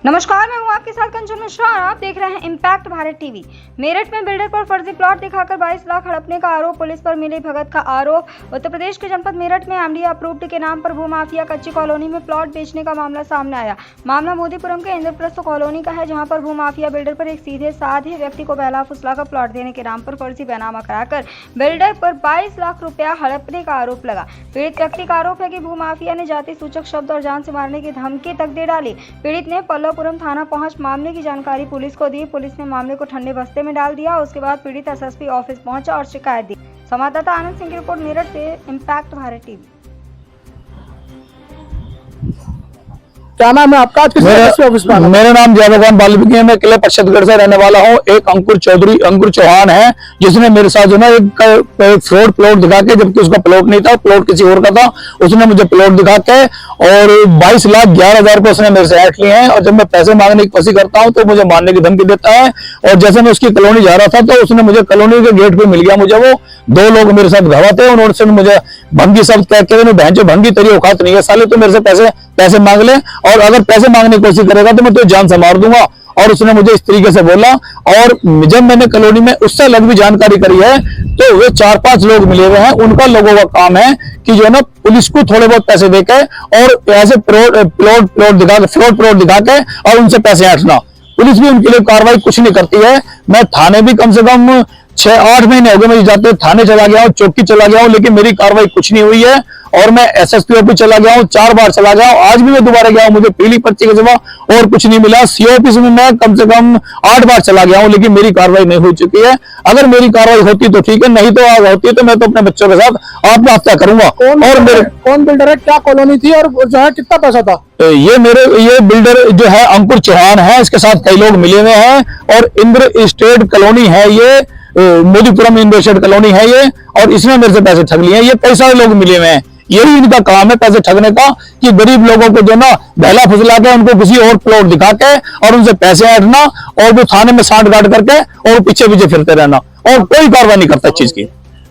नमस्कार, मैं हूं आपके साथ कंचन मिश्रा और आप देख रहे हैं इम्पैक्ट भारत टीवी। मेरठ में बिल्डर पर फर्जी प्लॉट दिखाकर 22 लाख हड़पने का आरोप, पुलिस पर मिली भगत का आरोप। उत्तर प्रदेश के जनपद मेरठ में एमडीए अप्रूव्ड के नाम पर भूमाफिया कच्ची कॉलोनी में प्लॉट बेचने का मामला सामने आया। मामला मोदीपुरम के इंद्रप्रस्थ कॉलोनी का है, जहां पर भूमाफिया बिल्डर पर एक सीधे साधे व्यक्ति को बहला फुसलाकर प्लॉट देने के नाम पर फर्जी बैनामा कराकर बिल्डर पर 22 लाख रुपया हड़पने का आरोप लगा। पीड़ित व्यक्ति का आरोप है कि भूमाफिया ने जाति सूचक शब्द और जान से मारने की धमकी तक दे डाली। पीड़ित ने पल्लवपुरम थाना पहुंच मामले की जानकारी पुलिस को दी। पुलिस ने मामले को ठंडे बस्ते में डाल दिया। उसके बाद पीड़ित एसएसपी ऑफिस पहुंचा और शिकायत दी। संवाददाता आनंद सिंह की रिपोर्ट, मेरठ से इम्पैक्ट भारत टीवी। क्या नाम है आपका? मेरा नाम जय भगवान वाल्मीकि है। मैं किले पश्चिमगढ़ से रहने वाला हूँ। एक अंकुर चौहान है, जिसने मेरे साथ जो ना एक फ्रॉड प्लॉट दिखा के, जबकि उसका प्लॉट नहीं था, प्लॉट किसी और का था, उसने मुझे प्लॉट दिखा के और 22,11,000 रुपए उसने मेरे से ऐंठ लिए हैं। और जब मैं पैसे मांगने की कोशिश करता हूँ तो मुझे मारने की धमकी देता है। और जैसे मैं उसकी कॉलोनी जा रहा था तो उसने मुझे कॉलोनी के गेट पे मिल गया। मुझे वो 2 लोग मेरे साथ घबरा थे, उन्होंने मुझे भंगी शब्द कह के, बहन जो भंगी तेरी औकात नहीं है साले, तो मेरे से पैसे मांग ले, और अगर पैसे मांगने की कोशिश करेगा तो मैं तो जान से मार दूंगा। और उसने मुझे इस तरीके से बोला। और जब मैंने कॉलोनी में उससे अलग भी जानकारी करी है तो वे 4-5 लोग मिले हुए हैं। उनका लोगों का काम है कि जो ना पुलिस को थोड़े बहुत पैसे देके और ऐसे फ्रॉड दिखा के और उनसे पैसे ऐंठना। पुलिस भी उनके लिए कार्रवाई कुछ नहीं करती है। मैं थाने भी कम से कम 6-8 महीने हो गए मुझे जाते, थाने चला गया हूँ, चौकी चला गया हूँ, लेकिन मेरी कार्रवाई कुछ नहीं हुई है। और मैं एसएसपी ऑफिस चला गया हूँ, 4 बार चला गया हूँ, आज भी मैं दोबारा गया हूँ, मुझे पीली पर्ची के सिवा और कुछ नहीं मिला। सीओ ऑफिस में मैं कम से कम 8 बार चला गया हूँ, लेकिन मेरी कार्रवाई नहीं हो चुकी है। अगर मेरी कार्रवाई होती तो ठीक है, नहीं तो होती है तो मैं तो अपने बच्चों के साथ आत्महत्या करूंगा। कौन बिल्डर है, क्या कॉलोनी थी और जो है कितना पैसा था? ये बिल्डर जो है अंकुर चौहान है, इसके साथ कई लोग मिले हुए हैं। और इंद्र स्टेट कॉलोनी है ये, मोदीपुरम इंद्र स्टेट कॉलोनी है ये, और इसने मेरे से पैसे ठग लिए हैं। ये कई सारे लोग मिले हुए हैं, यही इनका काम है पैसे ठगने का, कि गरीब लोगों को जो ना बहला फुसला के उनको किसी और प्लॉट दिखा के और उनसे पैसे ऐंठना और वो थाने में सांठ गांठ करके और पीछे फिरते रहना, और कोई कार्रवाई नहीं करता इस चीज की।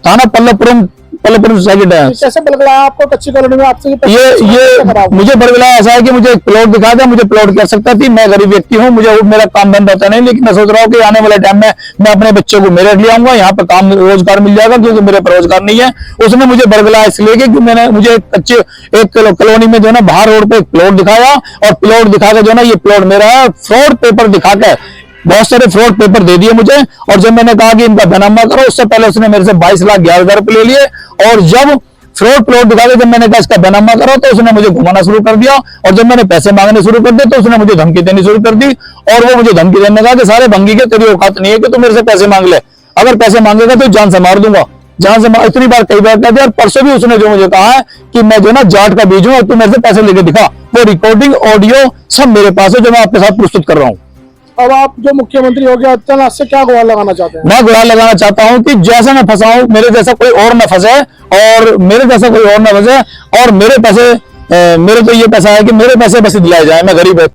थाना पल्लवपुरम सेकंड है। कैसे बलगलाया आपको कच्ची कॉलोनी में? आपसे ये मुझे बलगलाया ऐसा है कि मुझे एक प्लॉट दिखा दे, मुझे प्लॉट कर सकता थी। मैं गरीब व्यक्ति हूँ, मुझे मेरा काम धंधा होता नहीं, लेकिन मैं सोच रहा हूँ कि आने वाले टाइम में मैं अपने बच्चों को मेरठ ले आऊंगा, यहाँ पर काम रोजगार मिल जाएगा, क्योंकि मेरे पर रोजगार नहीं है। उसने मुझे बलगलाया इसलिए कि मुझे एक कॉलोनी में जो ना बाहर रोड पे एक प्लॉट दिखाया, और प्लॉट दिखा के जो ना ये प्लॉट मेरा है, फ्रॉड पेपर दिखा के बहुत सारे फ्रॉड पेपर दे दिए मुझे। और जब मैंने कहा कि इनका बैनामा करो, उससे पहले उसने मेरे से 22,11,000 रुपए ले लिए। और जब फ्रॉड प्लॉट दिखा के जब मैंने कहा इसका बैनामा करो, तो उसने मुझे घुमाना शुरू कर दिया। और जब मैंने पैसे मांगने शुरू कर दिए तो उसने मुझे धमकी देनी शुरू कर दी। और वो मुझे धमकी देने लगा कि सारे भंगी के तेरी औकात नहीं है कि तू मेरे से पैसे मांग ले, अगर पैसे मांगेगा तो जान से मार दूंगा। जान से इतनी बार कई बार कह दिया। और परसों भी उसने जो मुझे कहा है कि मैं जो ना जाट का बीज हूं और तू मेरे से पैसे लेके दिखा, वो रिकॉर्डिंग ऑडियो सब मेरे पास है, जो मैं आपके साथ प्रस्तुत कर रहा हूँ। अब आप जो मुख्यमंत्री योगी आदित्यनाथ से क्या गुहार लगाना चाहते हैं? मैं गुहार लगाना चाहता हूं कि जैसे मैं फंसा हूं, मेरे जैसा कोई और न फंसे, और मेरे जैसा कोई और न फंसे। और मेरे तो ये पैसा है कि मेरे पैसे बस दिलाए जाए। मैं गरीब